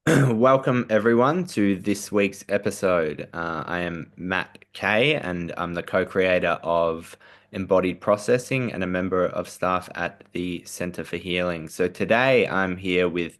Welcome everyone to this week's episode. I am Matt Kay and I'm the co-creator of Embodied Processing and a member of staff at the Centre for Healing. So today I'm here with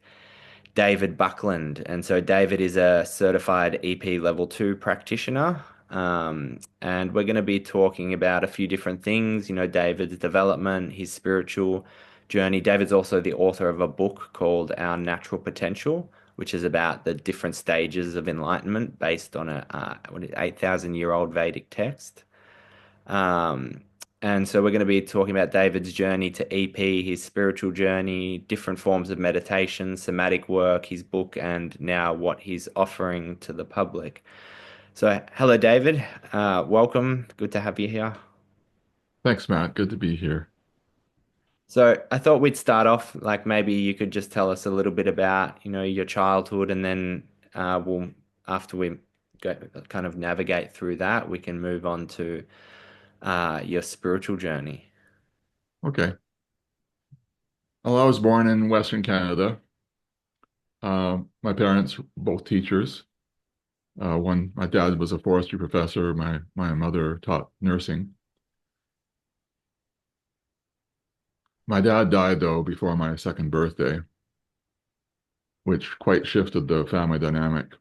David Buckland. And so David is a certified EP level 2 practitioner. And we're going to be talking about a few different things, David's development, his spiritual journey. David's also the author of a book called Our Natural Potential, which is about the different stages of enlightenment based on a 8,000-year-old Vedic text. Um, and so we're going to be talking about David's journey to EP, his spiritual journey, different forms of meditation, somatic work, his book, and now what he's offering to the public. So, hello, David. Welcome. Good to have you here. Thanks, Matt. Good to be here. So, I thought we'd start off like maybe you could just tell us a little bit about, your childhood, and then after we go, kind of navigate through that, we can move on to your spiritual journey. Okay. Well, I was born in Western Canada. My parents were both teachers. My dad was a forestry professor. My mother taught nursing. My dad died, though, before my second birthday, which quite shifted the family dynamic.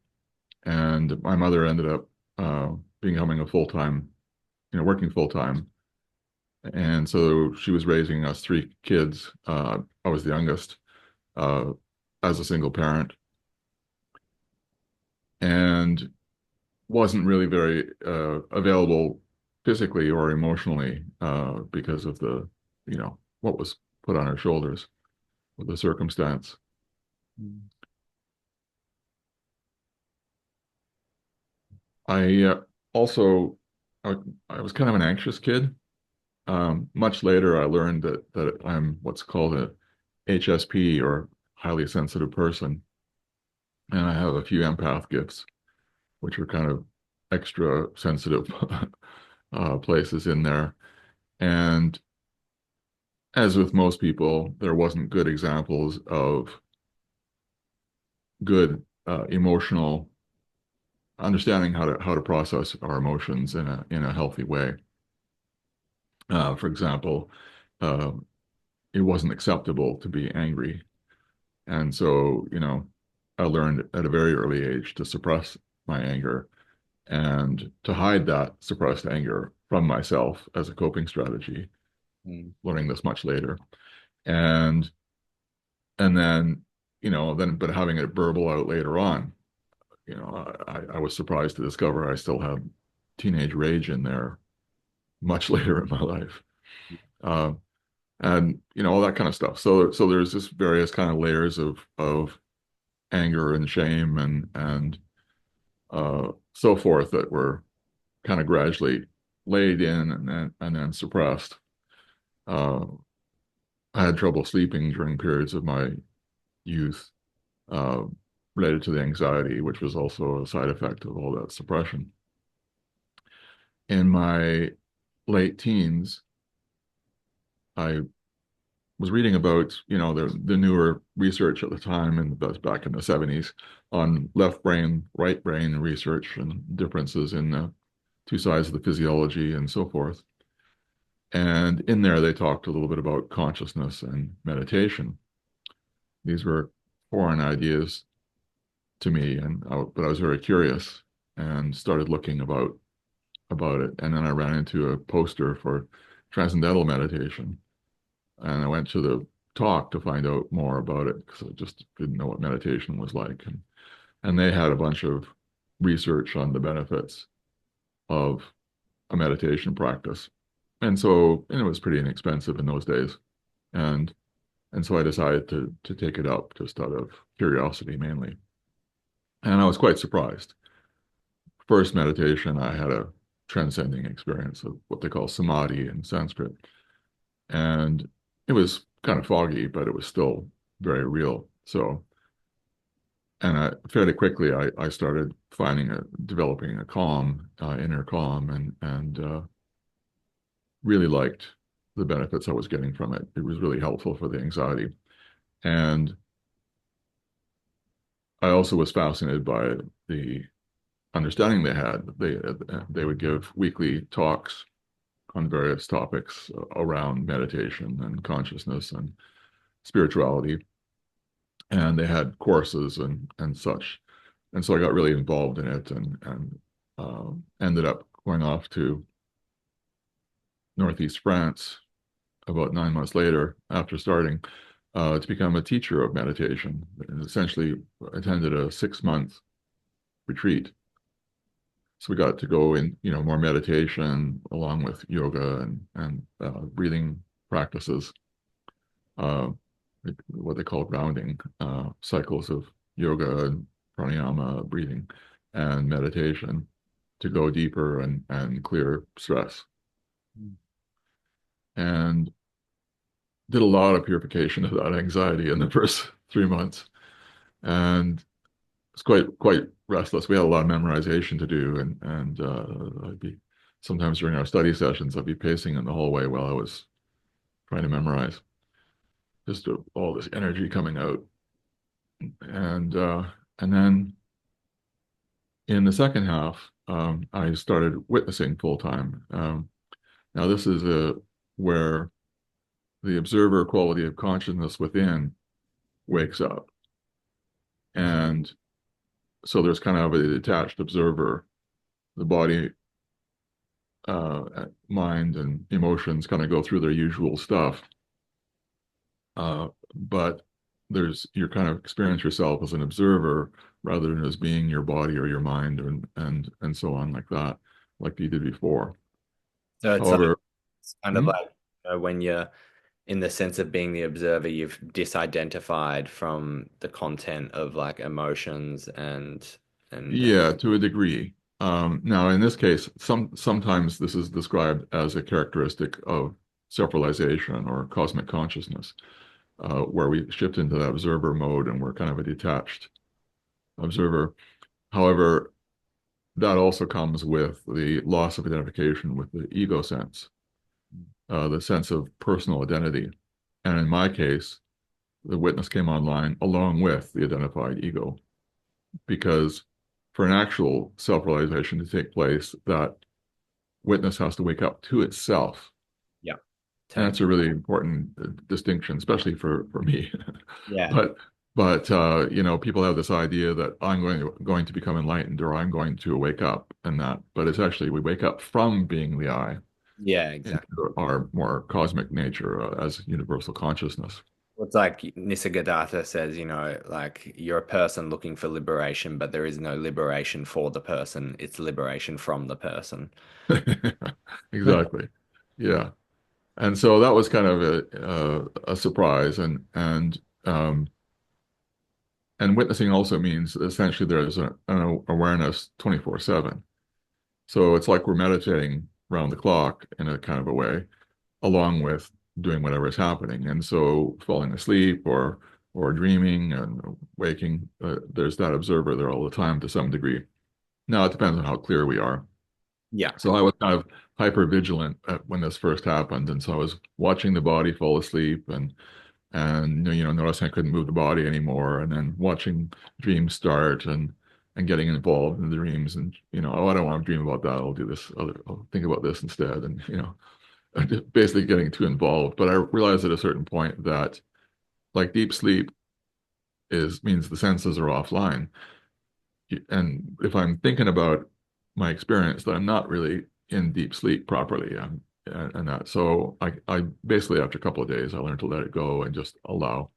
And my mother ended up becoming a full-time, working full-time. And so she was raising us three kids. I was the youngest, uh, as a single parent. And wasn't really very available physically or emotionally because of what was put on her shoulders with the circumstance. I also I, I was kind of an anxious kid. Much later, I learned that I'm what's called a HSP, or highly sensitive person, and I have a few empath gifts, which are kind of extra sensitive places in there. And as with most people, there wasn't good examples of good emotional understanding how to process our emotions in a healthy way. For example, uh, it wasn't acceptable to be angry, and so I learned at a very early age to suppress my anger and to hide that suppressed anger from myself as a coping strategy. Mm. Learning this much later, and and then but having it burble out later on. I was surprised to discover I still had teenage rage in there much later in my life. Uh, and all that kind of stuff. So there's just various kind of layers of anger and shame and so forth that were kind of gradually laid in and then suppressed. Uh, I had trouble sleeping during periods of my youth uh, related to the anxiety, which was also a side effect of all that suppression. In my late teens, I was reading about, the newer research at the time, and that's back in the 70s, on left brain, right brain research and differences in the two sides of the physiology and so forth. And in there, they talked a little bit about consciousness and meditation. These were foreign ideas to me, but I was very curious and started looking about it. And then I ran into a poster for transcendental meditation. And I went to the talk to find out more about it because I just didn't know what meditation was like. And they had a bunch of research on the benefits of a meditation practice. And it was pretty inexpensive in those days. And and so I decided to take it up just out of curiosity mainly. And I was quite surprised. First meditation, I had a transcending experience of what they call samadhi in Sanskrit. And it was kind of foggy, but it was still very real. And fairly quickly, I started developing a calm, inner calm, and really liked the benefits I was getting from it. It was really helpful for the anxiety. And I also was fascinated by the understanding they had. They would give weekly talks on various topics around meditation and consciousness and spirituality, and they had courses and such. And so I got really involved in it, and ended up going off to Northeast France about 9 months later after starting to become a teacher of meditation. And essentially attended a 6 month retreat. So we got to go in, more meditation along with yoga and breathing practices, uh, what they call grounding cycles of yoga and pranayama, breathing, and meditation to go deeper and clear stress. And did a lot of purification of that anxiety in the first 3 months, and it's quite restless. We had a lot of memorization to do, and I'd be sometimes during our study sessions, I'd be pacing in the hallway while I was trying to memorize, just all this energy coming out, and then in the second half, I started witnessing full time. Now this is where the observer quality of consciousness within wakes up, and so there's kind of a detached observer. The body, mind, and emotions kind of go through their usual stuff, but you kind of experience yourself as an observer rather than as being your body or your mind and so on like that, like you did before. So it's like However, it's kind of hmm? like when you're in the sense of being the observer, you've disidentified from the content of like emotions and Yeah, to a degree. Now, in this case, sometimes this is described as a characteristic of self-realization or cosmic consciousness, where we shift into that observer mode and we're kind of a detached observer. However, that also comes with the loss of identification with the ego sense, the sense of personal identity. And in my case, the witness came online along with the identified ego, because for an actual self-realization to take place, that witness has to wake up to itself. yeah, And totally. that's a really important distinction, especially for me. Yeah, But people have this idea that I'm going to become enlightened or I'm going to wake up and that, but it's actually we wake up from being the I yeah, exactly. into our more cosmic nature as universal consciousness. It's like Nisargadatta says, like you're a person looking for liberation, but there is no liberation for the person. It's liberation from the person. Exactly. Yeah. And so that was kind of a surprise, and witnessing also means essentially there's an awareness 24/7. So it's like we're meditating round the clock in a kind of a way, along with doing whatever is happening. And so falling asleep or dreaming and waking, there's that observer there all the time to some degree. Now it depends on how clear we are. Yeah, So I was kind of hyper vigilant when this first happened, and so I was watching the body fall asleep and noticing I couldn't move the body anymore, and then watching dreams start and getting involved in the dreams, and oh, I don't want to dream about that. I'll do this. I'll think about this instead, and basically getting too involved. But I realized at a certain point that like deep sleep is means the senses are offline, and if I'm thinking about my experience, that I'm not really in deep sleep properly. And that so I basically after a couple of days I learned to let it go and just allow.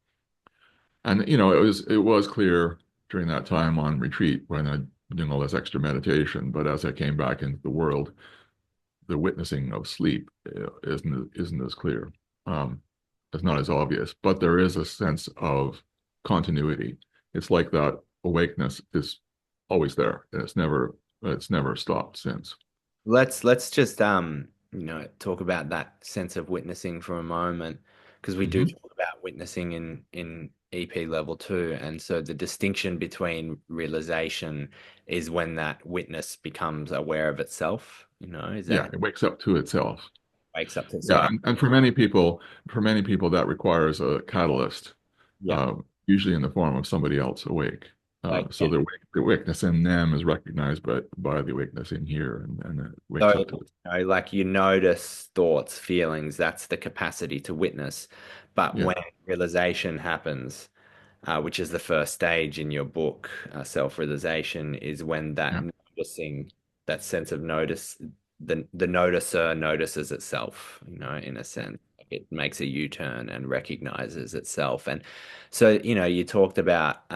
And it was clear during that time on retreat when I'm doing all this extra meditation. But as I came back into the world, the witnessing of sleep isn't as clear. Um, it's not as obvious, but there is a sense of continuity. It's like that awakeness is always there, and it's never stopped since. let's just talk about that sense of witnessing for a moment, because we do Hmm. talk about witnessing in EP level two, and so the distinction between realization is when that witness becomes aware of itself. Is Yeah, that it wakes up to itself. wakes up to Yeah, so and for many people that requires a catalyst, yeah. usually in the form of somebody else awake. Like, So the awakeness in them is recognized by the awakeness in here, and it wakes so, up to it. like you notice thoughts, feelings, that's the capacity to witness. But Yeah, when realization happens, which is the first stage in your book, self-realization, is when that yeah, noticing, that sense of notice, the noticer notices itself, in a yeah, sense. Like it makes a U-turn and recognizes itself. And so, you talked about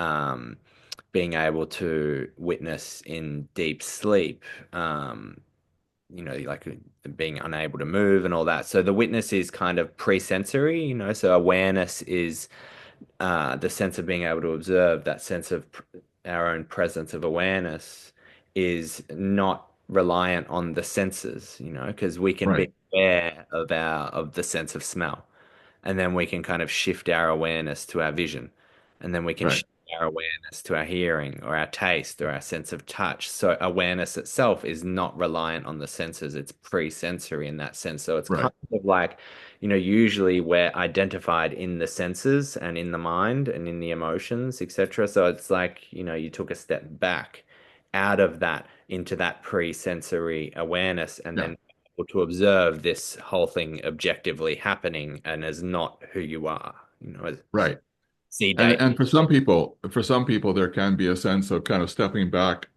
being able to witness in deep sleep. Like being unable to move and all that. So the witness is kind of pre-sensory, so awareness is the sense of being able to observe, that sense of our own presence of awareness is not reliant on the senses, because we can right, be aware of the sense of smell, and then we can kind of shift our awareness to our vision, and then we can right, shift our awareness to our hearing or our taste or our sense of touch. So awareness itself is not reliant on the senses. It's pre-sensory in that sense. So it's kind right. of like, usually we're identified in the senses and in the mind and in the emotions, etc. So it's like, you took a step back out of that into that pre-sensory awareness, and Yeah, then able to observe this whole thing objectively happening and as not who you are, right. see And David. for some people, there can be a sense of kind of stepping back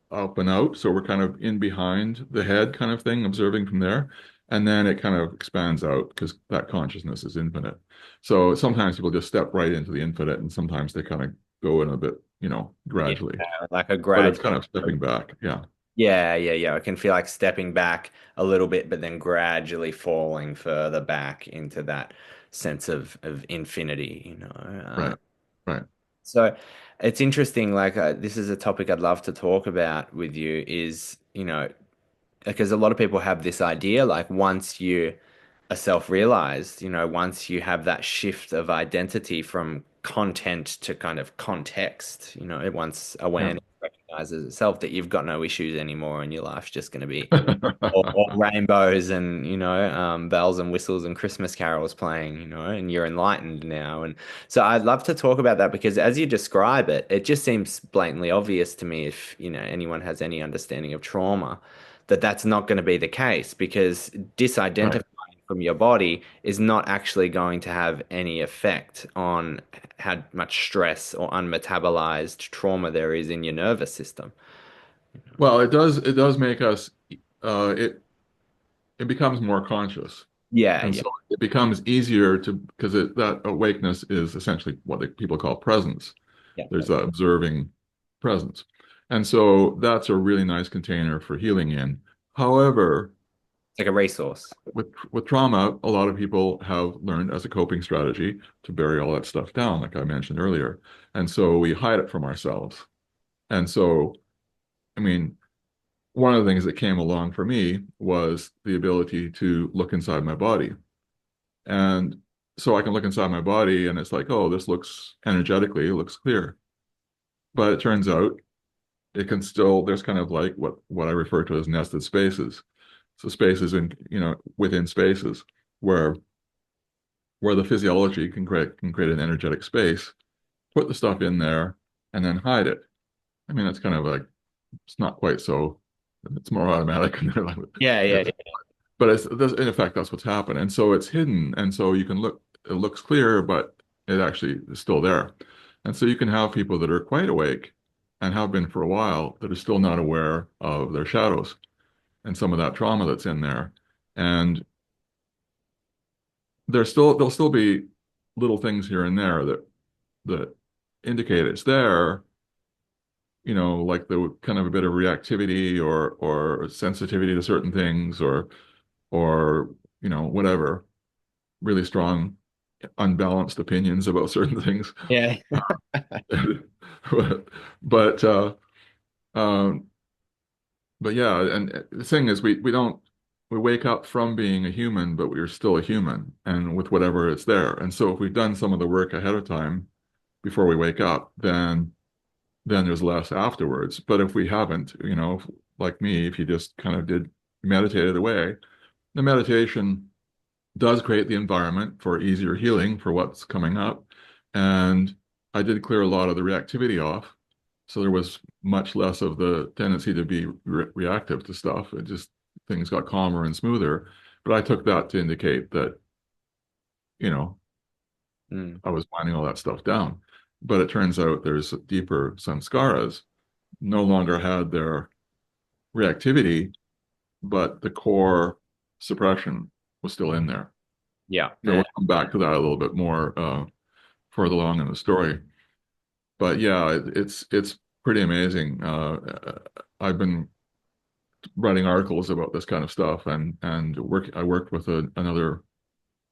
up and out. So we're kind of in behind the head kind of thing, observing from there. And then it kind of expands out because that consciousness is infinite. So sometimes people just step right into the infinite, and sometimes they kind of go in a bit, Yeah, gradually. like a But it's gradual. kind of stepping back. Yeah. Yeah, yeah, yeah. It can feel like stepping back a little bit, but then gradually falling further back into that sense of infinity, Right. Right. So it's interesting, like this is a topic I'd love to talk about with you is, because a lot of people have this idea, like once you are self-realized, once you have that shift of identity from content to kind of context, once Yeah. awareness recognizes itself that you've got no issues anymore and your life's just going to be all rainbows and bells and whistles and Christmas carols playing, and you're enlightened now. And so I'd love to talk about that because as you describe it, it just seems blatantly obvious to me if anyone has any understanding of trauma that that's not going to be the case because disidentifying Right. from your body is not actually going to have any effect on how much stress or unmetabolized trauma there is in your nervous system. Well, it does make us it becomes more conscious. Yeah, And yeah, so it becomes easier to because that awakeness is essentially what people call presence. yeah. There's that observing presence. And so that's a really nice container for healing in. However, It's like a resource. with trauma, a lot of people have learned as a coping strategy to bury all that stuff down, like I mentioned earlier. And so we hide it from ourselves. And so, I mean, one of the things that came along for me was the ability to look inside my body. And so I can look inside my body and it's like, oh, this looks energetically, it looks clear. But it turns out it can still, there's kind of like what I refer to as nested spaces. So spaces within spaces where the physiology can create an energetic space, put the stuff in there, and then hide it. I mean, it's kind of like it's not quite so. It's more automatic, Yeah, yeah, but in effect that's what's happened, and so it's hidden, and so you can look. It looks clear, but it actually is still there, and so you can have people that are quite awake and have been for a while that are still not aware of their shadows and some of that trauma that's in there, and there'll still be little things here and there that indicate it's there, like the kind of a bit of reactivity or sensitivity to certain things or whatever, really strong unbalanced opinions about certain things. yeah. But but uh um but yeah, and the thing is we wake up from being a human, but we're still a human and with whatever is there. And so if we've done some of the work ahead of time before we wake up, then there's less afterwards. But if we haven't, like me, if you just kind of did meditated away, the meditation does create the environment for easier healing for what's coming up. And I did clear a lot of the reactivity off. So there was much less of the tendency to be reactive to stuff. It just things got calmer and smoother. But I took that to indicate that, you know, Mm. I was winding all that stuff down. But it turns out there's deeper samskaras no longer had their reactivity, but the core suppression was still in there. Yeah. So we'll come back to that a little bit more further along in the story. But yeah, it's pretty amazing. I've been writing articles about this kind of stuff, and I worked with another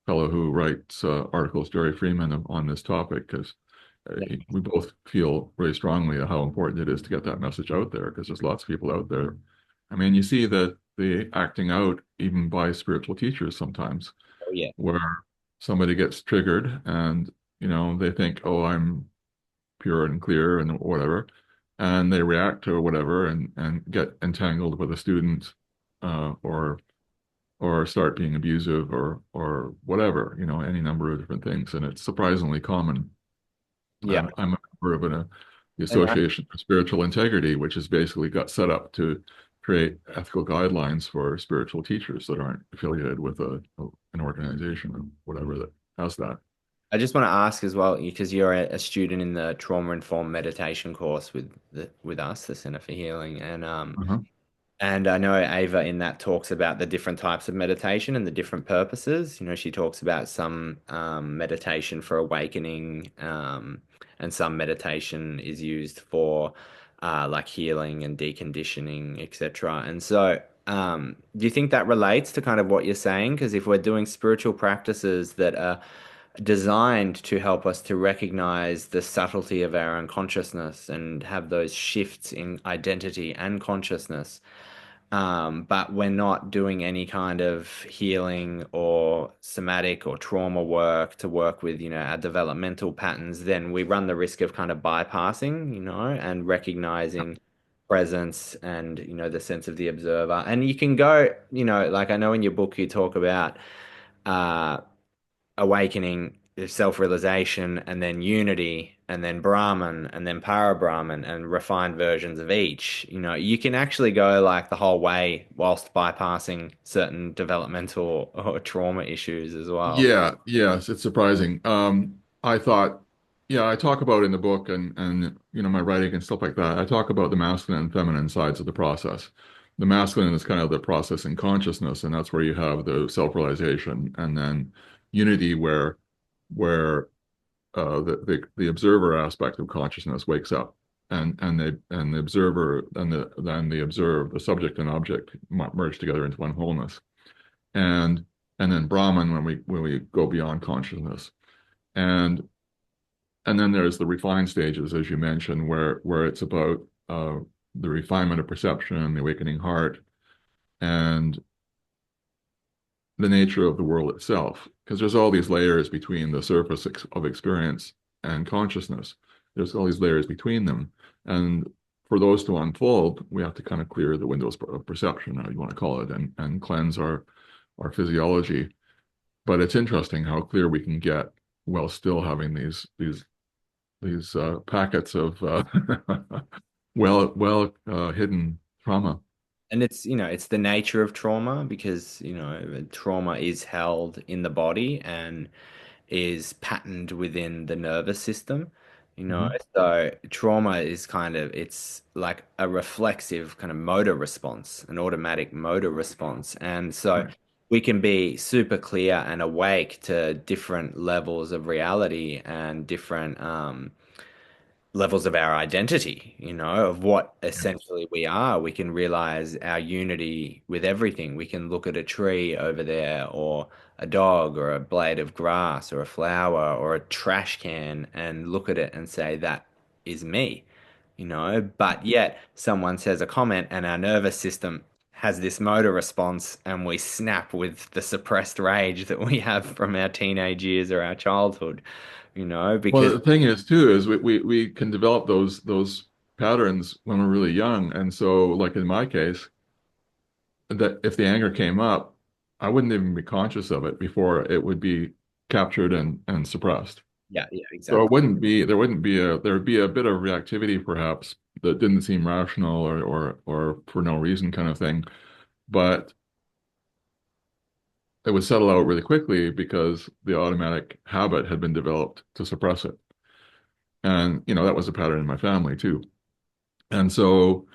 fellow who writes articles, Jerry Freeman, on this topic because Yeah. we both feel really strongly how important it is to get that message out there because there's lots of people out there. I mean, you see the acting out even by spiritual teachers sometimes, Oh, yeah. where somebody gets triggered and they think, oh, I'm pure and clear and whatever, and they react to whatever and get entangled with a student, or start being abusive or whatever, any number of different things, and it's surprisingly common. Yeah. I'm a member of the And I, Association for Spiritual Integrity, which has basically got set up to create ethical guidelines for spiritual teachers that aren't affiliated with an organization or whatever that has that. I just want to ask as well, because you're a student in the trauma-informed meditation course with us, the Center for Healing, Uh-huh. and I know Ava in that talks about the different types of meditation and the different purposes. She talks about some meditation for awakening, and some meditation is used for like healing and deconditioning, etc. And so, do you think that relates to kind of what you're saying? Because if we're doing spiritual practices that are designed to help us to recognize the subtlety of our unconsciousness and have those shifts in identity and consciousness, but we're not doing any kind of healing or somatic or trauma work to work with, our developmental patterns, then we run the risk of kind of bypassing, and recognizing presence and, the sense of the observer. And you can go, like I know in your book you talk about uh, awakening, self-realization, and then unity, and then Brahman, and then para-Brahman, and refined versions of each. You can actually go like the whole way whilst bypassing certain developmental or trauma issues as well. Yeah, yes, it's surprising. I thought, yeah, I talk about in the book and my writing and stuff like that. I talk about the masculine and feminine sides of the process. The masculine is kind of the process in consciousness, and that's where you have the self-realization, and then unity, where the observer aspect of consciousness wakes up, and the observer and the subject and object merge together into one wholeness, and and then Brahman when we go beyond consciousness, and and then there's the refined stages, as you mentioned, where it's about the refinement of perception, the awakening heart, and the nature of the world itself. Because there's all these layers between the surface of experience and consciousness. There's all these layers between them. And for those to unfold, we have to kind of clear the windows of perception, how you want to call it, and cleanse our physiology. But it's interesting how clear we can get while still having these packets of well hidden trauma. And it's the nature of trauma because, trauma is held in the body and is patterned within the nervous system, you know. Mhm. So trauma is kind of, it's like a reflexive kind of motor response, an automatic motor response. And so Right. we can be super clear and awake to different levels of reality and different levels of our identity, of what Yeah. essentially we are. We can realize our unity with everything. We can look at a tree over there, or a dog, or a blade of grass, or a flower, or a trash can, and look at it and say, that is me, But yet, someone says a comment, and our nervous system has this motor response, and we snap with the suppressed rage that we have from our teenage years or our childhood, Well, because the thing is too is we can develop those patterns when we're really young, and so like in my case, that if the anger came up, I wouldn't even be conscious of it before it would be captured and suppressed. yeah, yeah, So it exactly. wouldn't be there would be a bit of reactivity perhaps, that didn't seem rational or for no reason kind of thing. But it would settle out really quickly because the automatic habit had been developed to suppress it. And, that was a pattern in my family too. And so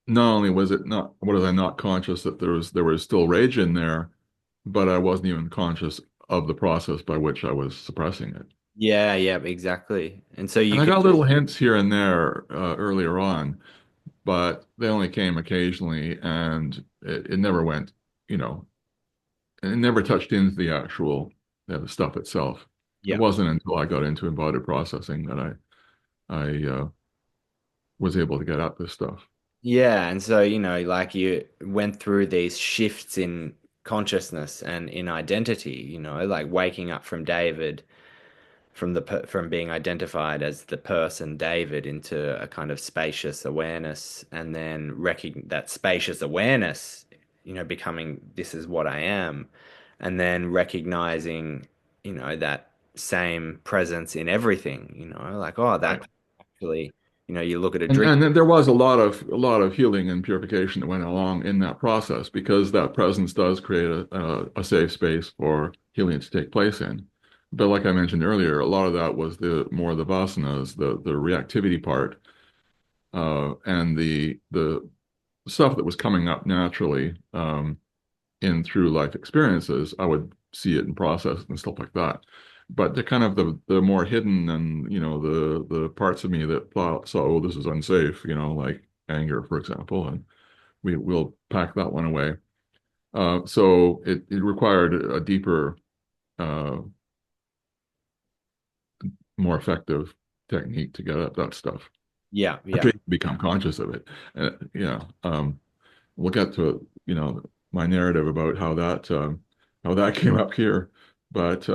not only was I not conscious that there was still rage in there, but I wasn't even conscious of the process by which I was suppressing it. Yeah, yeah, exactly. And so you And I could got just, little hints here and there earlier on, but they only came occasionally, and it never went, you know, it never touched into the actual stuff itself. It yeah. wasn't until I got into embodied processing that I was able to get at this stuff. Yeah, and so, like you went through these shifts in consciousness and in identity, like waking up from David, from being identified as the person David into a kind of spacious awareness, and then that spacious awareness, becoming this is what I am, and then recognizing, that same presence in everything, like, oh, Right. that actually, you look at a And drink. then there was a lot of healing and purification that went along in that process because that presence does create a safe space for healing to take place in. But like I mentioned earlier, a lot of that was the more the vasanas, the reactivity part, and the stuff that was coming up naturally in through life experiences. I would see it and process it and stuff like that. But the kind of the more hidden and the parts of me that saw, oh, this is unsafe, like anger, for example, and we'll pack that one away. So it required a deeper, uh, more effective technique to get at that stuff. Yeah, yeah. Actually, become conscious of it. We'll get to my narrative about how that came up here, but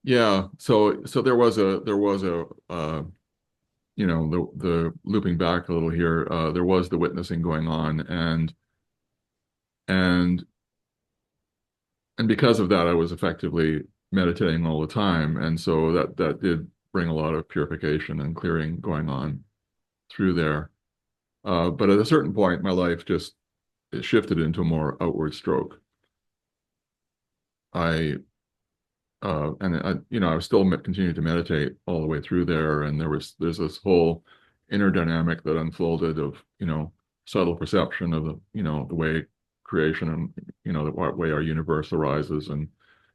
yeah. So there was a the looping back a little here. There was the witnessing going on, and and because of that, I was effectively meditating all the time, and so that did bring a lot of purification and clearing going on through there. But at a certain point, my life just it shifted into a more outward stroke. I and I was still continuing to meditate all the way through there, and there's this whole inner dynamic that unfolded of subtle perception of the way creation and the way our universe arises and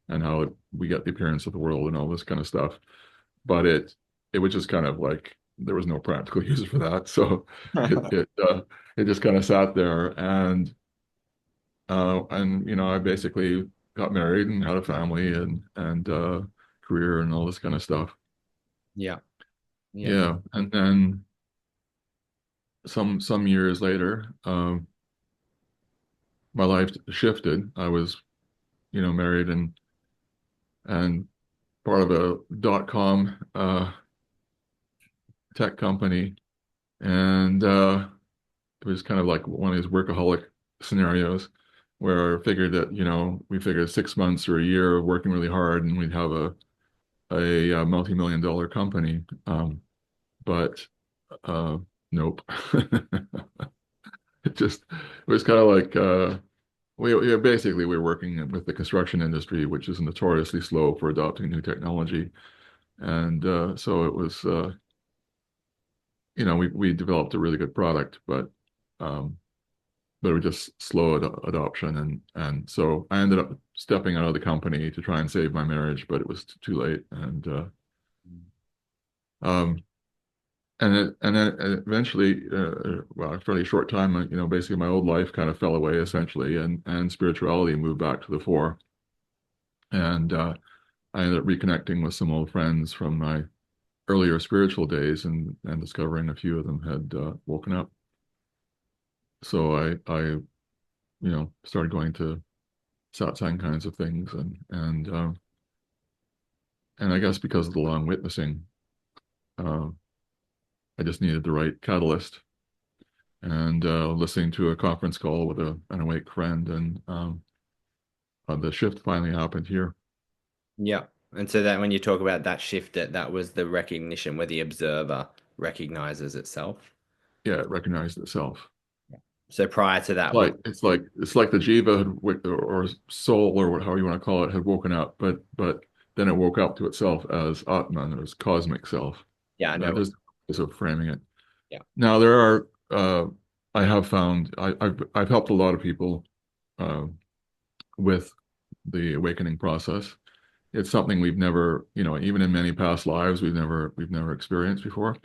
how we get the appearance of the world and all this kind of stuff. But it was just kind of like there was no practical use for that, so it just kind of sat there and I basically got married and had a family and career and all this kind of stuff. Yeah, yeah, Yeah, and then some years later, my life shifted. I was married and part of a .com tech company, and it was kind of like one of these workaholic scenarios where I figured that we figured 6 months or a year of working really hard and we'd have a multi-million dollar company. But uh, nope. It was kind of like basically we were working with the construction industry, which is notoriously slow for adopting new technology. And so it was, we developed a really good product, um, but it was just slow adoption. And so I ended up stepping out of the company to try and save my marriage, but it was too late. Um, and then eventually, well, a fairly short time, basically my old life kind of fell away essentially, and spirituality moved back to the fore. And I ended up reconnecting with some old friends from my earlier spiritual days, and discovering a few of them had woken up. So I started going to satsang kinds of things, and I guess because of the long witnessing, uh, I just needed the right catalyst and listening to a conference call with an awake friend, and the shift finally happened here. yeah. And so that when you talk about that shift, that was the recognition, where the observer. recognizes itself. Yeah, it recognized itself. So prior to that, we It's like the jiva or soul or however you want to call it had woken up, but then it woke up to itself as Atman, as cosmic self. yeah, I know. There's ways of framing it. Yeah, Now there are I have found I've helped a lot of people uh, with the awakening process. It's something we've never, even in many past lives, we've never experienced before.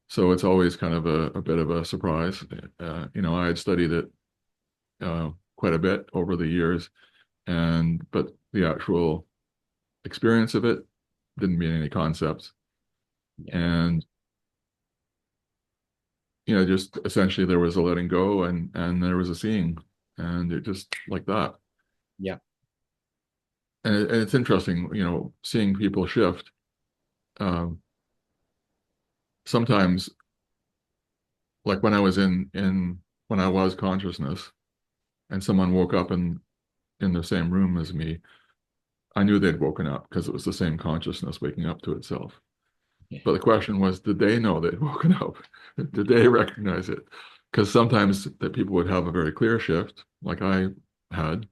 So it's always kind of a bit of a surprise. I had studied it quite a bit over the years, but the actual experience of it didn't mean any concepts. yeah, And just essentially there was a letting go and there was a seeing, and it just like that. yeah. And it's interesting, seeing people shift. Um, Sometimes, like when I was consciousness, and someone woke up in the same room as me, I knew they'd woken up because it was the same consciousness waking up to itself. Yeah. But the question was, did they know they'd woken up? Did they recognize it? Because sometimes that people would have a very clear shift, like I had,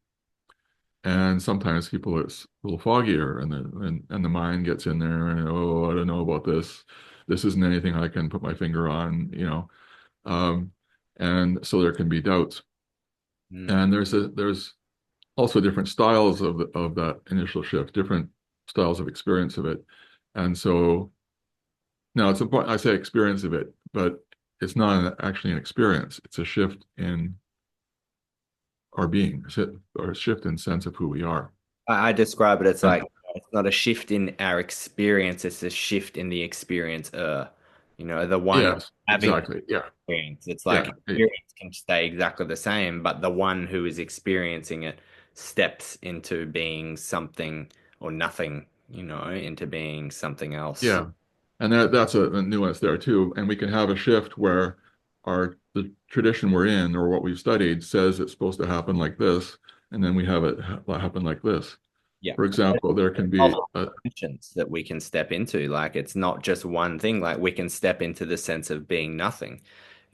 and sometimes people it's a little foggier, and the mind gets in there, and oh, I don't know about this. This isn't anything I can put my finger on. Um, and so there can be doubts. Mm. And there's also different styles of that initial shift, different styles of experience of it. And so now it's important I say experience of it, but it's not actually an experience. It's a shift in our being, or a shift in sense of who we are. I describe it as And like it's not a shift in our experience, it's a shift in the experiencer. The one yes, having the exactly. Yeah. experience. It's like Yeah. experience can stay exactly the same, but the one who is experiencing it steps into being something or nothing, into being something else. Yeah. And that's a nuance there too. And we can have a shift where the tradition we're in or what we've studied says it's supposed to happen like this, and then we have it happen like this. Yeah. For example, there can be Multiple dimensions that we can step into. Like it's not just one thing. Like we can step into the sense of being nothing.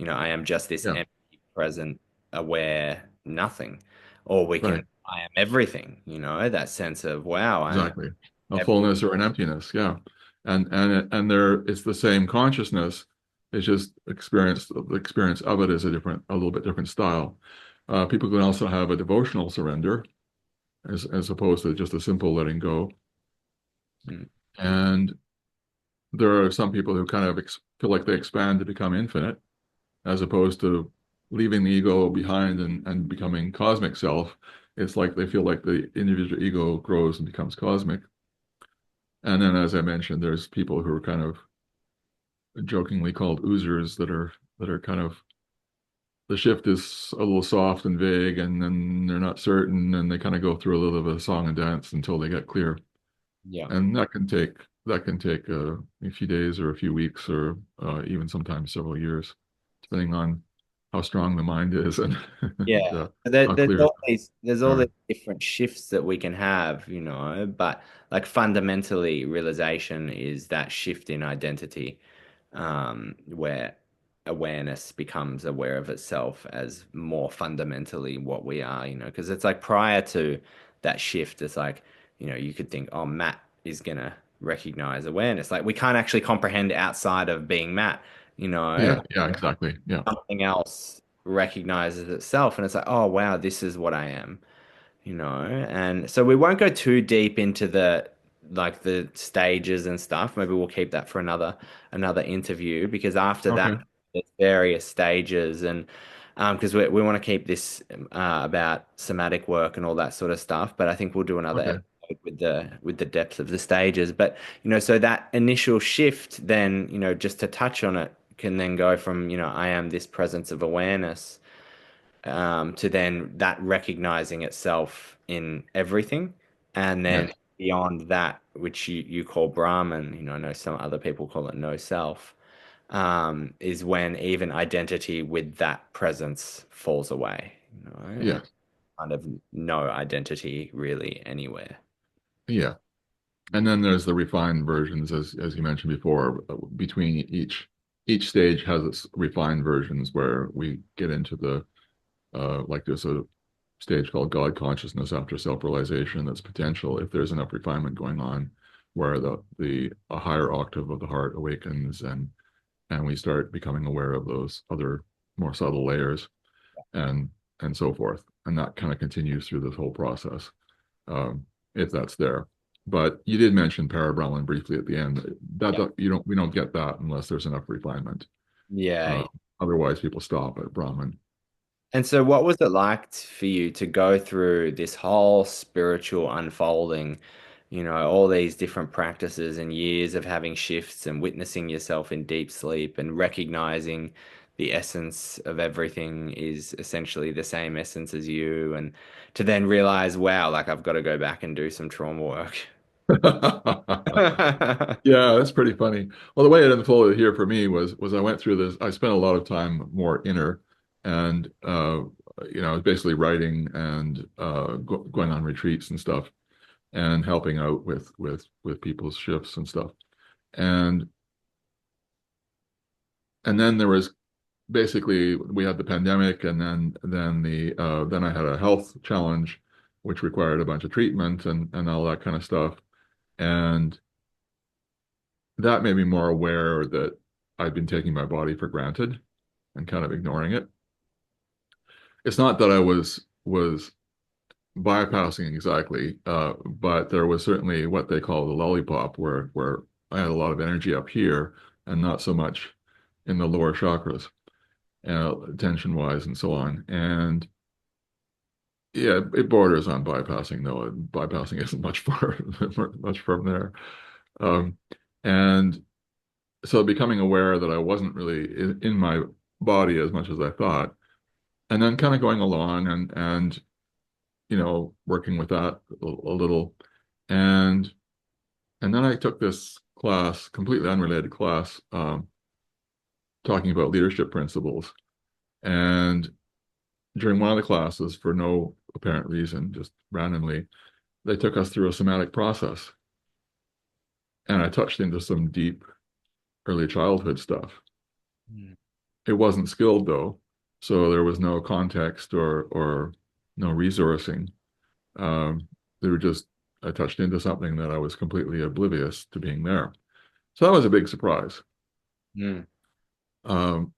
I am just this yeah, empty, present, aware nothing. Or we can, right, I am everything, that sense of, wow, I am exactly. A everything. fullness or an emptiness, yeah. And there it's the same consciousness. It's just the experience of it is a little bit different style. People can also have a devotional surrender as opposed to just a simple letting go. Mm. And there are some people who kind of feel like they expand to become infinite, as opposed to leaving the ego behind and becoming cosmic self. It's like they feel like the individual ego grows and becomes cosmic. And then, as I mentioned, there's people who are kind of jokingly called oozers that are kind of the shift is a little soft and vague, and then they're not certain, and they kind of go through a little bit of a song and dance until they get clear. Yeah. And that can take a few days or a few weeks or even sometimes several years, depending on how strong the mind is and, and Yeah. There, how clear there's they all these are. different shifts that we can have, but like fundamentally realization is that shift in identity, where awareness becomes aware of itself as more fundamentally what we are, because it's like prior to that shift, it's like, you could think, oh, Matt is gonna recognize awareness. Like we can't actually comprehend outside of being Matt, Yeah, yeah, exactly. Yeah, something else recognizes itself and it's like, oh wow, this is what I am, and so we won't go too deep into the stages and stuff. Maybe we'll keep that for another interview because after that okay, there's various stages and because we want to keep this about somatic work and all that sort of stuff, but I think we'll do another okay. episode with the depth of the stages. But so that initial shift then, just to touch on it, can then go from, I am this presence of awareness to then that recognizing itself in everything. And then Yes, beyond that, which you call Brahman, I know some other people call it no self, is when even identity with that presence falls away, and yes, kind of no identity really anywhere. yeah. And then there's the refined versions, as you mentioned before, between each. each stage has its refined versions where we get into the like there's a stage called God consciousness after self-realization that's potential if there's enough refinement going on, where the a higher octave of the heart awakens and we start becoming aware of those other more subtle layers and and so forth. And that kind of continues through this whole process, if that's there. But you did mention Parabrahman briefly at the end. Yeah. You don't we don't get that unless there's enough refinement. Yeah. Uh, Otherwise, people stop at Brahman. And so, what was it like for you to go through this whole spiritual unfolding, all these different practices and years of having shifts and witnessing yourself in deep sleep and recognizing the essence of everything is essentially the same essence as you, and to then realize, wow, like I've got to go back and do some trauma work. Yeah, that's pretty funny. Well, the way it unfolded here for me was I went through this. I spent a lot of time more inner, and I was basically writing and going on retreats and stuff, and helping out with people's shifts and stuff. And and then there was basically we had the pandemic, and then I had a health challenge, which required a bunch of treatment and all that kind of stuff. And that made me more aware that I'd been taking my body for granted and kind of ignoring it. It's not that I was bypassing exactly, but there was certainly what they call the lollipop, where I had a lot of energy up here and not so much in the lower chakras, tension wise and so on. And yeah, it borders on bypassing though. Bypassing isn't much far much from there. Um, and so becoming aware that I wasn't really in my body as much as I thought, and then kind of going along and working with that a little, and and then I took this class, completely unrelated class, talking about leadership principles. And during one of the classes, for no apparent reason, just randomly, they took us through a somatic process, and I touched into some deep early childhood stuff. Mm. It wasn't skilled though, so there was no context or no resourcing. Um, they were just I touched into something that I was completely oblivious to being there. So that was a big surprise. Mm. Um,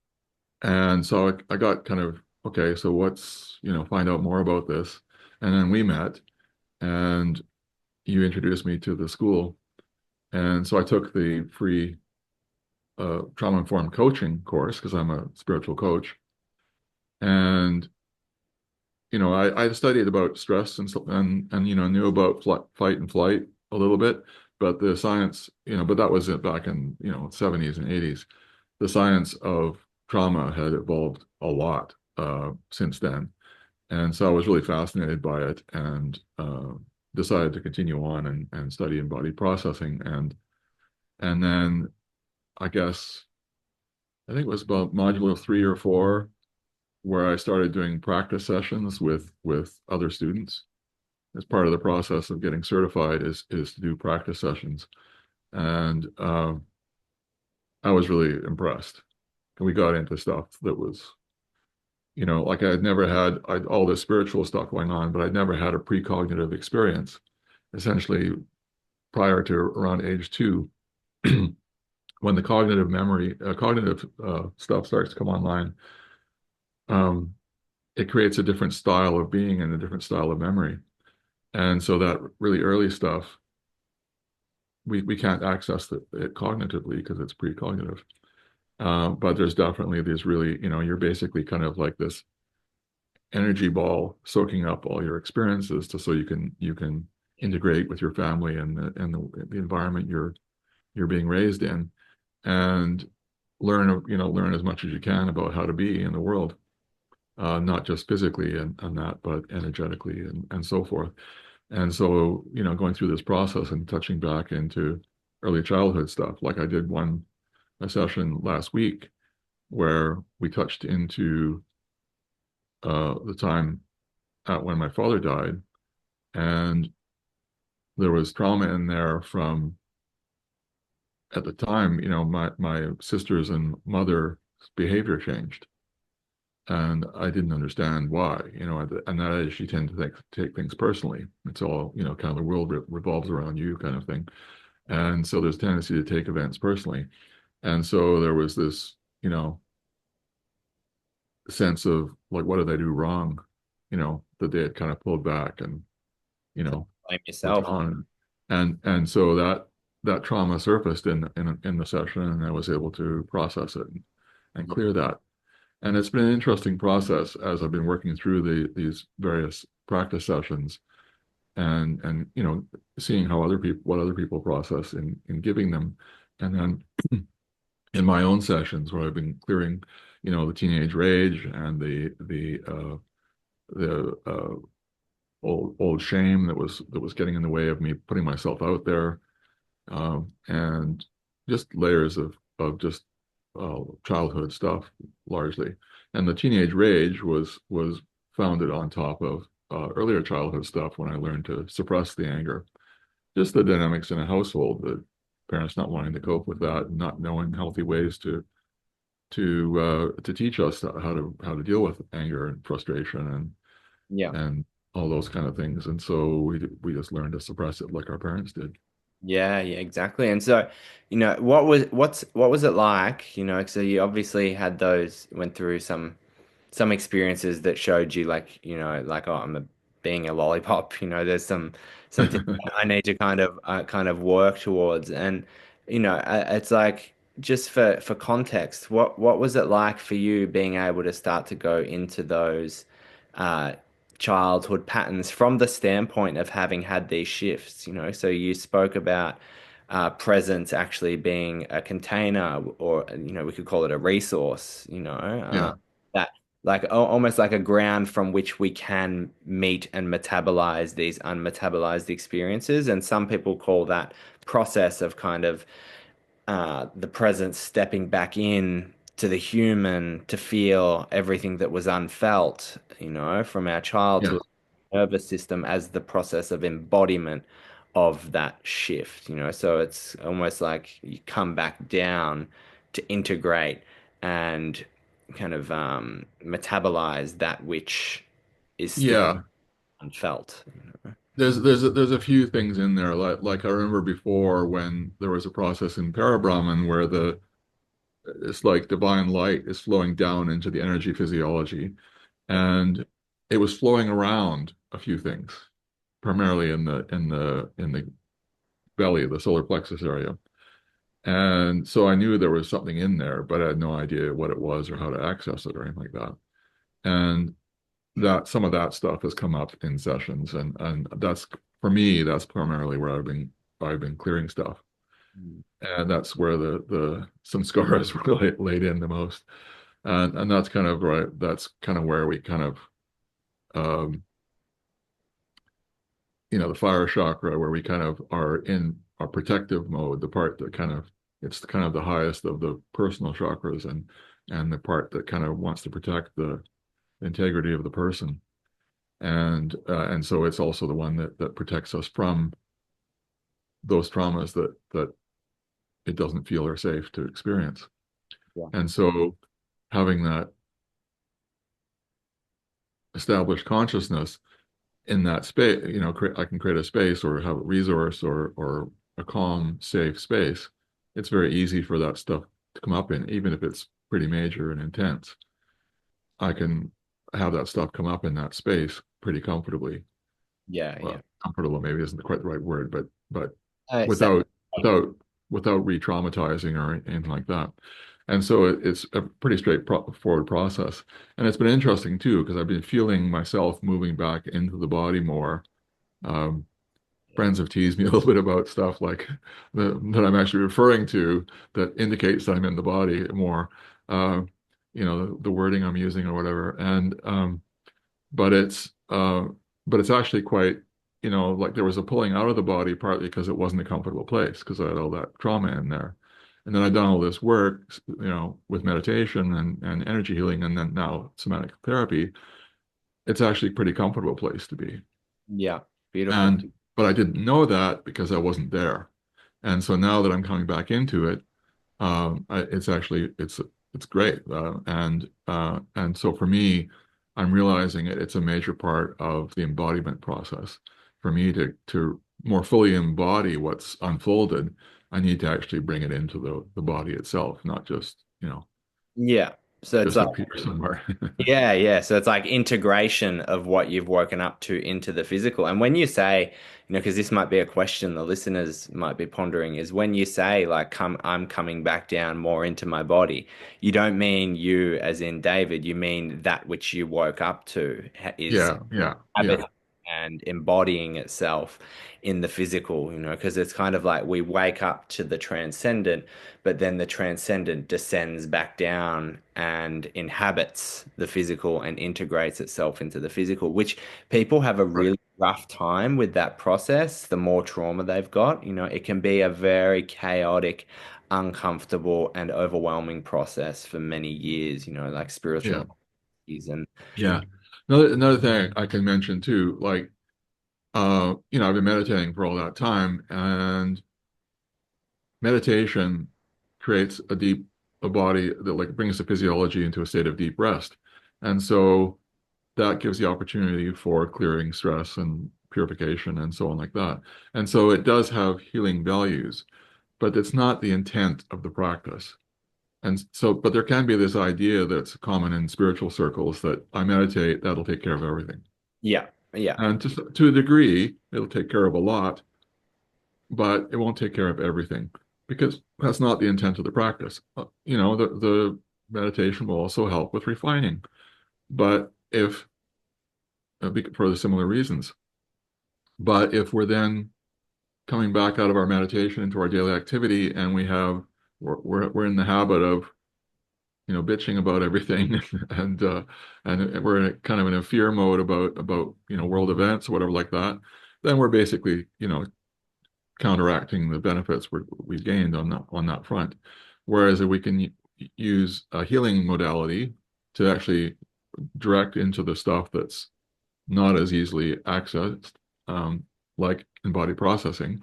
and so I got kind of okay. So find out more about this. And then we met, and you introduced me to the school, and so I took the free trauma informed coaching course because I'm a spiritual coach. And I studied about stress and knew about fight and flight a little bit, but the science, but that was it back in, 70s and 80s. The science of trauma had evolved a lot since then. And so I was really fascinated by it and decided to continue on and study embodied processing. And then I guess I think it was about module 3 or 4 where I started doing practice sessions with other students. As part of the process of getting certified is to do practice sessions, and I was really impressed. And we got into stuff that was, like I had never had all this spiritual stuff going on, but I'd never had a precognitive experience. Essentially, prior to around age 2, when the cognitive stuff starts to come online, um, it creates a different style of being and a different style of memory. And so that really early stuff, we can't access it cognitively because it's precognitive. But there's definitely these really, you're basically kind of like this energy ball soaking up all your experiences so you can integrate with your family and the environment you're being raised in and learn as much as you can about how to be in the world, not just physically and that, but energetically and so forth. And so, going through this process and touching back into early childhood stuff, like I did a session last week where we touched into the time at when my father died, and there was trauma in there from at the time, my sisters and mother's behavior changed, and I didn't understand why. And that is, you tend to take things personally. It's all, kind of the world revolves around you kind of thing. And so there's a tendency to take events personally. And so there was this, sense of like, what did I do wrong? That they had kind of pulled back and, you know, Blame what's yourself. on. And so that trauma surfaced in the session, and I was able to process it and Yeah. clear that. And it's been an interesting process as I've been working through these various practice sessions and seeing how other people what other people process in giving them. And then in my own sessions where I've been clearing, the teenage rage and the old shame that was getting in the way of me putting myself out there, and just layers of just childhood stuff largely. And the teenage rage was founded on top of earlier childhood stuff when I learned to suppress the anger. Just the dynamics in a household, the parents not wanting to cope with that, not knowing healthy ways to teach us how to deal with anger and frustration Yeah. and all those kind of things. And so we just learned to suppress it like our parents did. Yeah, yeah, exactly. And so, what was it like? So you obviously had those went through some experiences that showed you like, like, oh, being a lollipop. There's some things I need to kind of work towards. And it's like, just for context, what was it like for you being able to start to go into those uh childhood patterns from the standpoint of having had these shifts? So you spoke about presence actually being a container, or we could call it a resource, Yeah, that, like, almost like a ground from which we can meet and metabolize these unmetabolized experiences. And some people call that process of kind of the presence stepping back in to the human to feel everything that was unfelt, from our yeah, childhood nervous system, as the process of embodiment of that shift. So it's almost like you come back down to integrate and kind of metabolize that which is still yeah. unfelt. There's a few things in there, like I remember before when there was a process in Parabrahman where the it's like divine light is flowing down into the energy physiology, and it was flowing around a few things, primarily in the belly, the solar plexus area. And so I knew there was something in there, but I had no idea what it was or how to access it or anything like that. And that some of that stuff has come up in sessions, and that's for me, that's primarily where I've been clearing stuff. Mm. And that's where the some scars were laid in the most. And that's kind of right. That's kind of where we kind of um, the fire chakra, where we kind of are in a protective mode, the part that kind of it's kind of the highest of the personal chakras, and the part that kind of wants to protect the integrity of the person. And so it's also the one that protects us from those traumas that it doesn't feel are safe to experience. Yeah. And so having that established consciousness in that space, I can create a space or have a resource or a calm, safe space. It's very easy for that stuff to come up in, even if it's pretty major and intense. I can have that stuff come up in that space pretty comfortably. Yeah, Well, yeah. comfortable maybe isn't quite the right word, but Same. without without without re-traumatizing or anything like that. And so it's a pretty straightforward process. And it's been interesting too, because I've been feeling myself moving back into the body more. Um, Friends have teased me a little bit about stuff like that I'm actually referring to that indicates that I'm in the body more. Uh, the wording I'm using or whatever. And but it's actually quite, like there was a pulling out of the body partly because it wasn't a comfortable place because I had all that trauma in there. And then I've done all this work, with meditation and energy healing, and then now somatic therapy. It's actually a pretty comfortable place to be. Yeah, beautiful. And but I didn't know that because I wasn't there. And so now that I'm coming back into it, it's actually it's great. And so for me, I'm realizing it's a major part of the embodiment process. For me to more fully embody what's unfolded, I need to actually bring it into the body itself, not just, Yeah. So it's just like, up here somewhere. yeah, yeah. So it's like integration of what you've woken up to into the physical. And when you say, because this might be a question the listeners might be pondering, is when you say like I'm coming back down more into my body, you don't mean you as in David, you mean that which you woke up to is Yeah, yeah, habit yeah, and embodying itself in the physical, because it's kind of like we wake up to the transcendent, but then the transcendent descends back down and inhabits the physical and integrates itself into the physical, which people have a right. really rough time with that process. The more trauma they've got, it can be a very chaotic, uncomfortable, and overwhelming process for many years, like spiritual Yeah, and yeah. Another thing I can mention too, like I've been meditating for all that time, and meditation creates a body that like brings the physiology into a state of deep rest. And so that gives the opportunity for clearing stress and purification and so on like that. And so it does have healing values, but it's not the intent of the practice. And so, but there can be this idea that's common in spiritual circles that I meditate, that'll take care of everything. yeah, yeah, And to a degree, it'll take care of a lot, but it won't take care of everything because that's not the intent of the practice. The meditation will also help with refining, but if for the similar reasons. But if we're then coming back out of our meditation into our daily activity and we're in the habit of bitching about everything and we're kind of in a fear mode about world events or whatever like that, then we're basically counteracting the benefits we've gained on that front. Whereas if we can use a healing modality to actually direct into the stuff that's not as easily accessed, um, like embodied processing,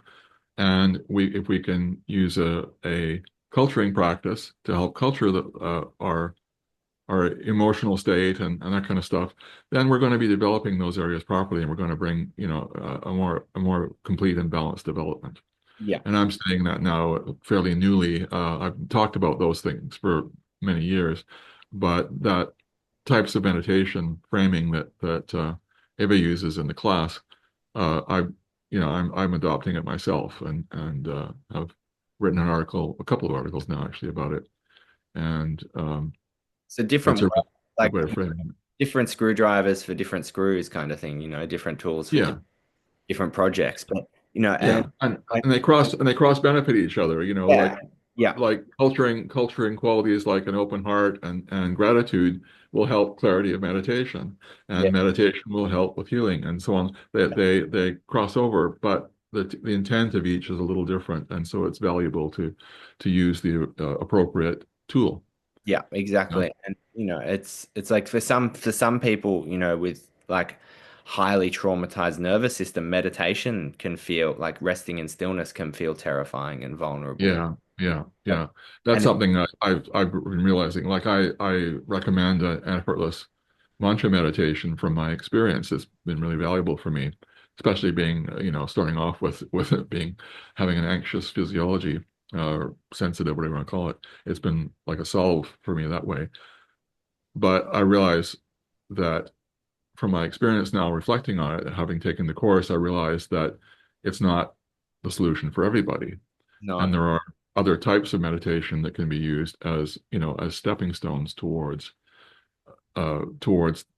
and if we can use a culturing practice to help culture our emotional state and that kind of stuff, then we're going to be developing those areas properly, and we're going to bring a more complete and balanced development. yeah, And I'm saying that now fairly newly. I've talked about those things for many years, but that types of meditation framing that Eva uses in the class, I'm adopting it myself, and I've written a couple of articles now actually about it, and so different that's a good like way of framing it. different screwdrivers for different screws kind of thing, different tools for Yeah, different projects, but and yeah, and like, and they cross benefit each other. yeah, yeah, Like culturing qualities like an open heart and gratitude will help clarity of meditation, yeah, and meditation will help with healing and so on. They cross over, but the intent of each is a little different, and so it's valuable to use the appropriate tool. yeah, Yeah, exactly. And it's like for some people, with like highly traumatized nervous system, meditation can feel like resting in stillness can feel terrifying and vulnerable. yeah, yeah, But yeah. That's and something I've been realizing. Like I recommend an effortless mantra meditation from my experience. It's been really valuable for me, especially being starting off with it being having an anxious physiology, sensitive, whatever you want to call it. It's been like a solve for me that way. But I realize that from my experience now, reflecting on it, having taken the course, I realize that it's not the solution for everybody. no. And there are other types of meditation that can be used as stepping stones towards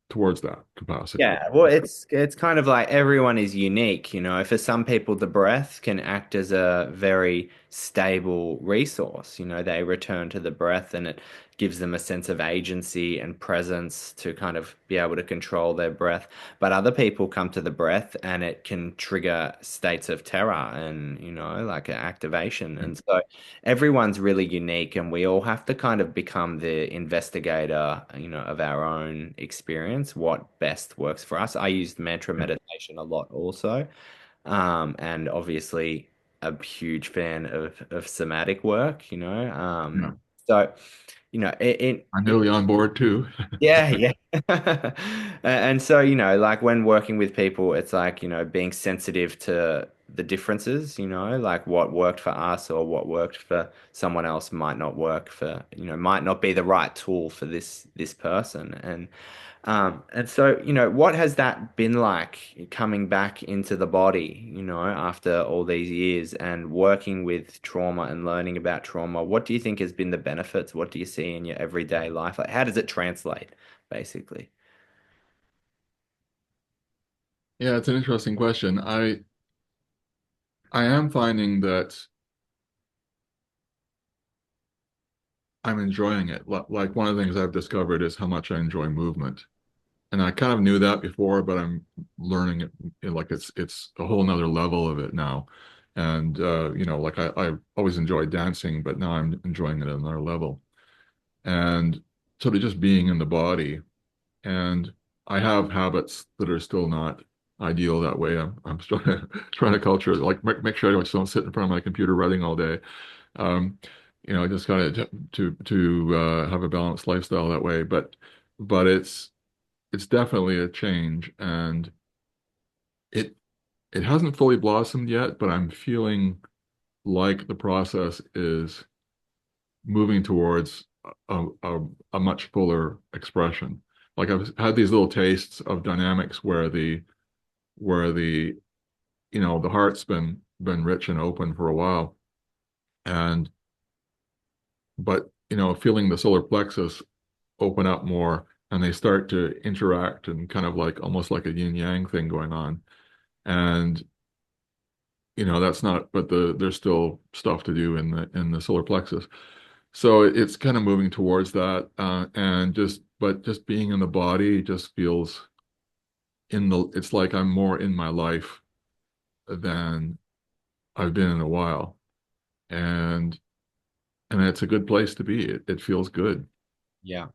that capacity. Yeah, well, it's kind of like everyone is unique, For some people, the breath can act as a very stable resource. They return to the breath and it gives them a sense of agency and presence to kind of be able to control their breath. But other people come to the breath and it can trigger states of terror and, like an activation. And so everyone's really unique, and we all have to kind of become the investigator, of our own experience, what best works for us. I used mantra meditation a lot also. And obviously, a huge fan of somatic work, you know. Yeah. So, you know, I'm nearly on board too. yeah, yeah. And so, you know, like when working with people, it's like, you know, being sensitive to the differences, you know, like what worked for us or what worked for someone else might not work for, you know, might not be the right tool for this person. And so, you know, what has that been like coming back into the body, you know, after all these years and working with trauma and learning about trauma? What do you think has been the benefits? What do you see in your everyday life? Like, how does it translate, basically? Yeah, it's an interesting question. I am finding that I'm enjoying it. Like one of the things I've discovered is how much I enjoy movement. And I kind of knew that before, but I'm learning it, like it's a whole nother level of it now. And like I always enjoyed dancing, but now I'm enjoying it at another level. And sort of just being in the body. And I have habits that are still not ideal that way. I'm trying to culture it, like make sure I don't sit in front of my computer writing all day. Um, I just got to have a balanced lifestyle that way. But it's definitely a change, and it it hasn't fully blossomed yet, but I'm feeling like the process is moving towards a much fuller expression. Like I've had these little tastes of dynamics where the the heart's been rich and open for a while, and but feeling the solar plexus open up more, and they start to interact and kind of like almost like a yin yang thing going on. And that's not, but there's still stuff to do in the solar plexus. So it's kind of moving towards that, and just being in the body just feels it's like I'm more in my life than I've been in a while, and it's a good place to be. It feels good. Yeah.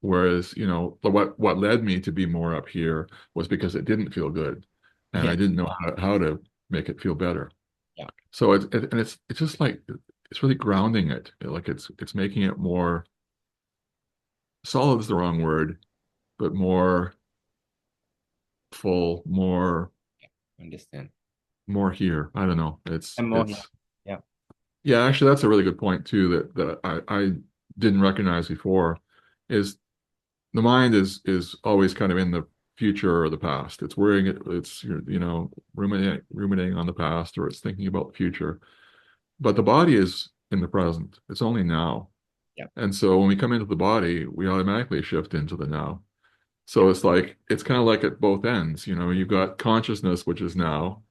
Whereas, what led me to be more up here was because it didn't feel good, and Yeah. I didn't know how to make it feel better. Yeah. So it's just like it's really grounding it. Like it's making it more solid is the wrong word, but more full, Understand. more here. I don't know. It's And more here. it's Yeah. yeah, actually that's a really good point too that I didn't recognize before is the mind is always kind of in the future or the past. It's worrying it's ruminating on the past, or it's thinking about the future. But the body is in the present. It's only now. Yeah. And so when we come into the body, we automatically shift into the now. Yeah. So it's kind of like at both ends. You've got consciousness, which is now.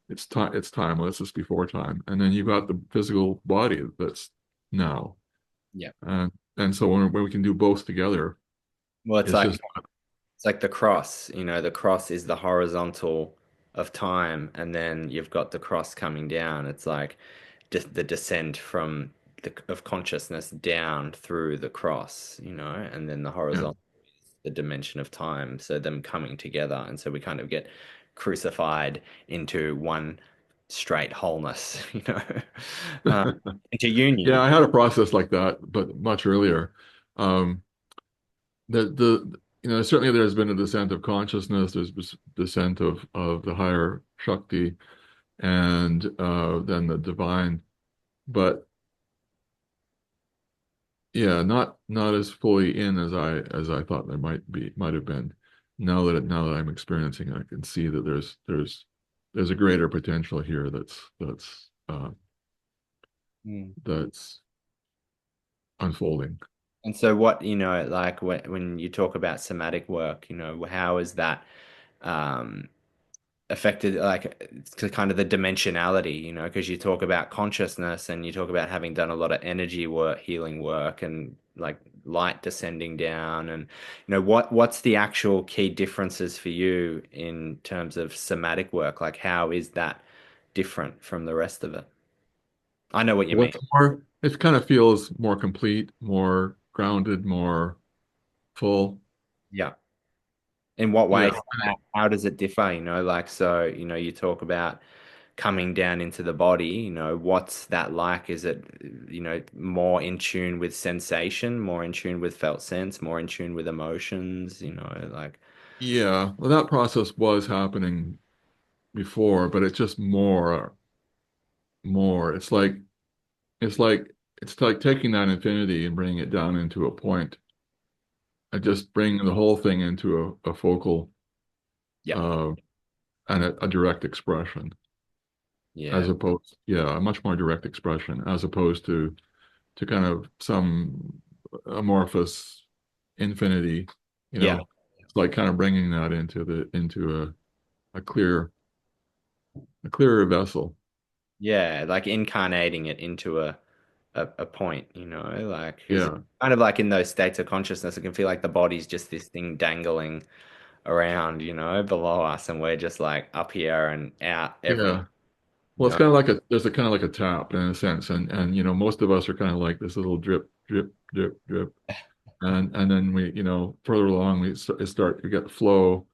It's timeless, it's before time. And then you've got the physical body that's now. Yeah. And so when we can do both together, Well, it's just it's like the cross, you know, the cross is the horizontal of time, and then you've got the cross coming down. It's like the descent from of consciousness down through the cross, you know, and then the yeah. horizontal is the dimension of time. So them coming together, and so we kind of get crucified into one straight wholeness, you know, uh, into Yeah, union. I had a process like that, but much earlier. Um, certainly there's been a descent of consciousness, there's descent of the higher Shakti, and then the divine. But yeah, not as fully in as I thought there might have been. Now that I'm experiencing it, I can see that there's a greater potential here Mm. that's unfolding. And so what, you know, like when you talk about somatic work, you know, how is that um affected like it's kind of the dimensionality, you know, because you talk about consciousness and you talk about having done a lot of energy work, healing work and like light descending down and you know what's the actual key differences for you in terms of somatic work? Like how is that different from the rest of it? I know what you mean. What's more, it kind of feels more complete, more grounded, more full. Yeah. In what Yeah. ways? How does it differ? You know, like so, you know, you talk about coming down into the body, what's that like? Is it, more in tune with sensation, more in tune with felt sense, more in tune with emotions, like, Yeah, well, that process was happening before, but it's just more. It's like it's like taking that infinity and bringing it down into a point, and just bringing the whole thing into a focal yeah, uh, and a direct expression, as yeah, opposed, yeah, a much more direct expression, as opposed to kind of some amorphous infinity, you yeah, know. It's like kind of bringing that into a a clearer vessel. yeah, like incarnating it into a point, like, because Yeah, kind of like in those states of consciousness, it can feel like the body's just this thing dangling around, below us, and we're just like up here and out everywhere, yeah. you Well, it's know? kind of like there's a kind of like a tap in a sense, and most of us are kind of like this little drip, drip, drip, drip, and then we, further along we get flow.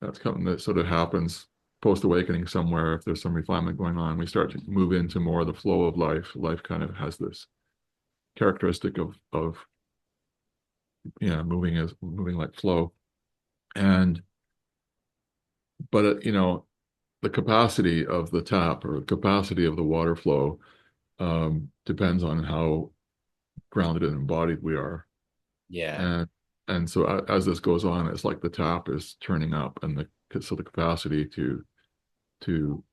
That's something that sort of happens post awakening somewhere. If there's some refinement going on, we start to move into more of the flow of life. Life kind of has this characteristic of yeah, moving like flow, and but the capacity of the tap or the capacity of the water flow depends on how grounded and embodied we are. Yeah, And so as this goes on, it's like the tap is turning up, and the capacity to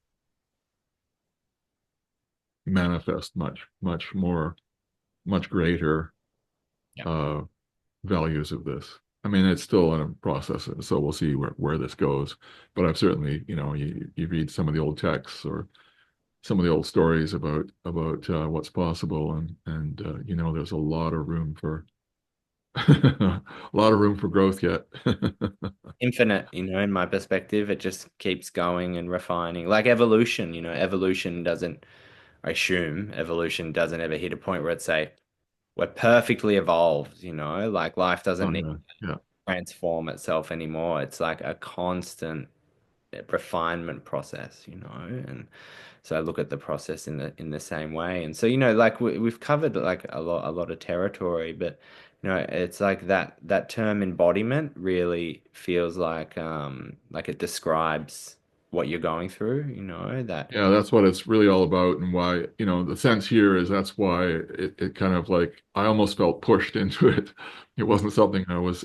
manifest much more, much greater yeah, uh, values of this. I mean, it's still in a process, so we'll see where this goes. But I've certainly, you read some of the old texts or some of the old stories about what's possible, and there's a lot of room for a lot of room for growth yet. infinite, in my perspective, it just keeps going and refining. Like evolution, evolution doesn't, I assume, evolution doesn't ever hit a point where it's say, we're perfectly evolved, like life doesn't Oh need yeah, yeah, to transform itself anymore. It's like a constant refinement process, and so I look at the process in the same way. And so, like we've covered like a lot of territory, but it's like that term embodiment really feels like it describes what you're going through, that yeah. That's what it's really all about, and why, the sense here is that's why it kind of like I almost felt pushed into it. It wasn't something I was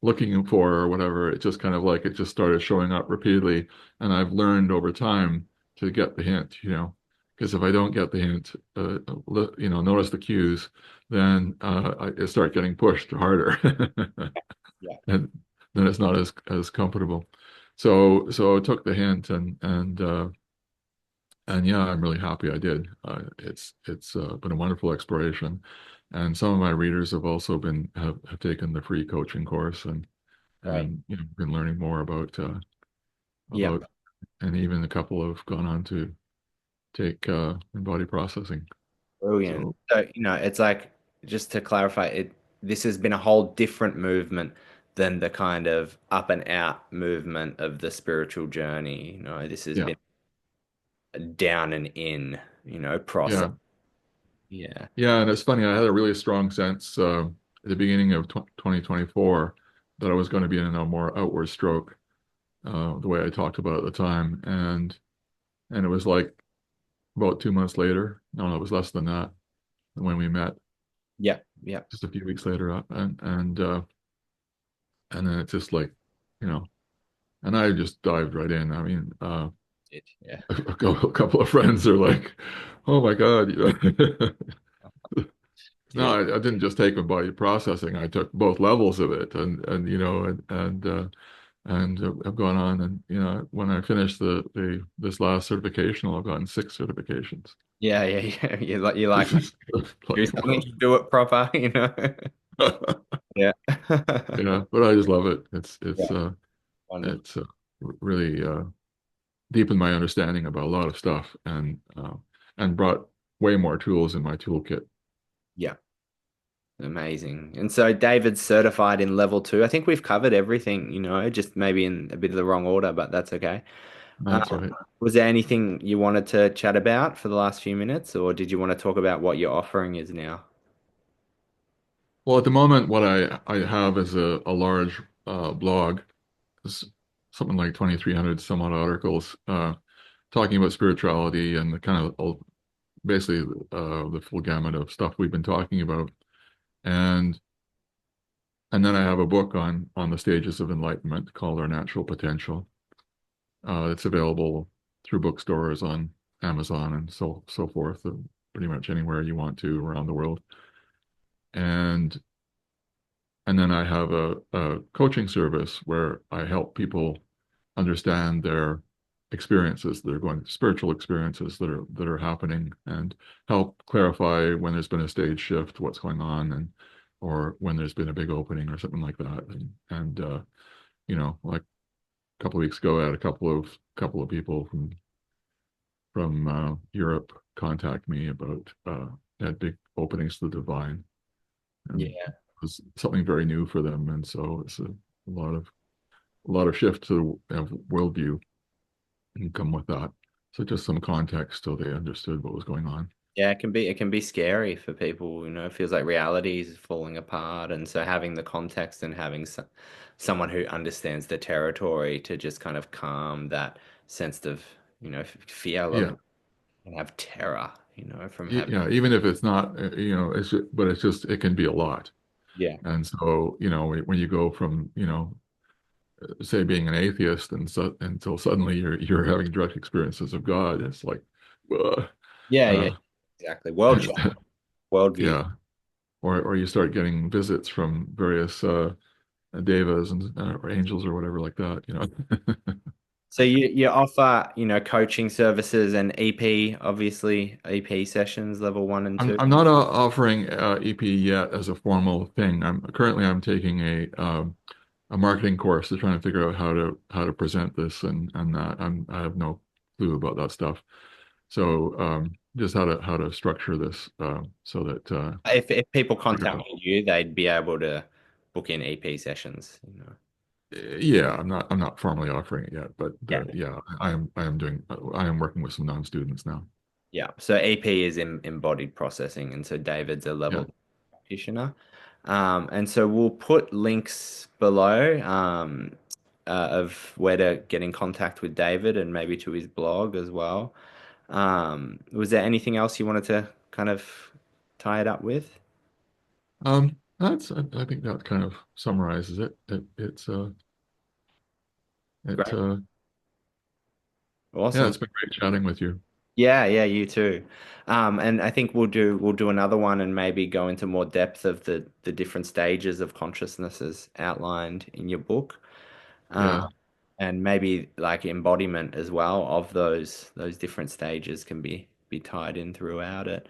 looking for or whatever. It just kind of like it just started showing up repeatedly, and I've learned over time to get the hint, because if I don't get the hint, notice the cues, then I start getting pushed harder. yeah, And then it's not as comfortable. So I took the hint, and yeah, I'm really happy I did. It's been a wonderful exploration, and some of my readers have also have taken the free coaching course, right, and been learning more yeah. about, and even a couple have gone on to take embodied processing. Brilliant. So So, it's like, just to clarify, this has been a whole different movement than the kind of up and out movement of the spiritual journey. This has yeah, been a down and in, process. yeah, Yeah. yeah, and it's funny. I had a really strong sense at the beginning of 2024 that I was going to be in a more outward stroke, the way I talked about it at the time, and it was like about 2 months later. No, it was less than that when we met, Yeah. Yeah. just a few weeks later, and then it's just like, you know, and I just dived right in. I mean, Yeah. a couple of friends are like, "Oh my God!" No, Yeah. I didn't just take embodied processing. I took both levels of it, and I've gone on, and when I finished this last certification, I've gotten 6 certifications. Yeah. Yeah. Yeah. You like do Like, something, wow. you do it proper. Yeah. Yeah, but I just love it. Yeah. Wonderful. It's really deepened my understanding about a lot of stuff, and brought way more tools in my toolkit. Yeah. Amazing. And so David's certified in level 2. I think we've covered everything, just maybe in a bit of the wrong order, but that's okay. That's right. Was there anything you wanted to chat about for the last few minutes, or did you want to talk about what your offering is now? Well, at the moment, what I have is a large blog, s- something like 2,300 some odd articles, talking about spirituality and the kind of basically the full gamut of stuff we've been talking about. And and then I have a book on the stages of enlightenment called Our Natural Potential. It's available through bookstores on Amazon and so forth, pretty much anywhere you want to around the world. And and then I have a coaching service where I help people understand their experiences that are going, spiritual experiences that are happening, and help clarify when there's been a stage shift, what's going on, and or when there's been a big opening or something like that. And like a couple of weeks ago, I had a couple of people from Europe contact me about had big openings to the divine, and Yeah. it was something very new for them, and so it's a lot of shift to worldview and come with that. So just some context so they understood what was going on. Yeah, it can be scary for people, it feels like reality is falling apart. And so having the context and having someone who understands the territory to just kind of calm that sense of, fear Yeah, level and have terror, from having. yeah. Even if it's not, but it's just it can be a lot. Yeah. And so when you go from say being an atheist and so until suddenly you're having direct experiences of God, it's like, uh, Yeah, yeah, uh, exactly. World shock, worldview. yeah. Or you start getting visits from various devas and or angels or whatever like that, So you offer, coaching services and EP, obviously EP sessions, level one and two. I'm not offering EP yet as a formal thing. I'm taking a marketing course to try and figure out how to present this, and I have no clue about that stuff. So just how to structure this so that If people everybody, contacted you, they'd be able to book in EP sessions, yeah, I'm not formally offering it yet, but Yeah. yeah, I am working with some non-students now. Yeah. So EP is in embodied processing, and so David's a Yeah. level practitioner. And so we'll put links below of where to get in contact with David and maybe to his blog as well. Was there anything else you wanted to kind of tie it up with? I think that kind of summarizes it. It Great. Yeah, Awesome. it's been great chatting with you. Yeah, yeah, you too. And I think we'll do another one and maybe go into more depth of the different stages of consciousness as outlined in your book. Yeah. And maybe like embodiment as well of those different stages can be tied in throughout it.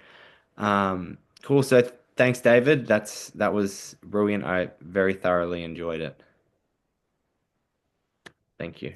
Cool. So thanks, David. That was brilliant. I very thoroughly enjoyed it. Thank you.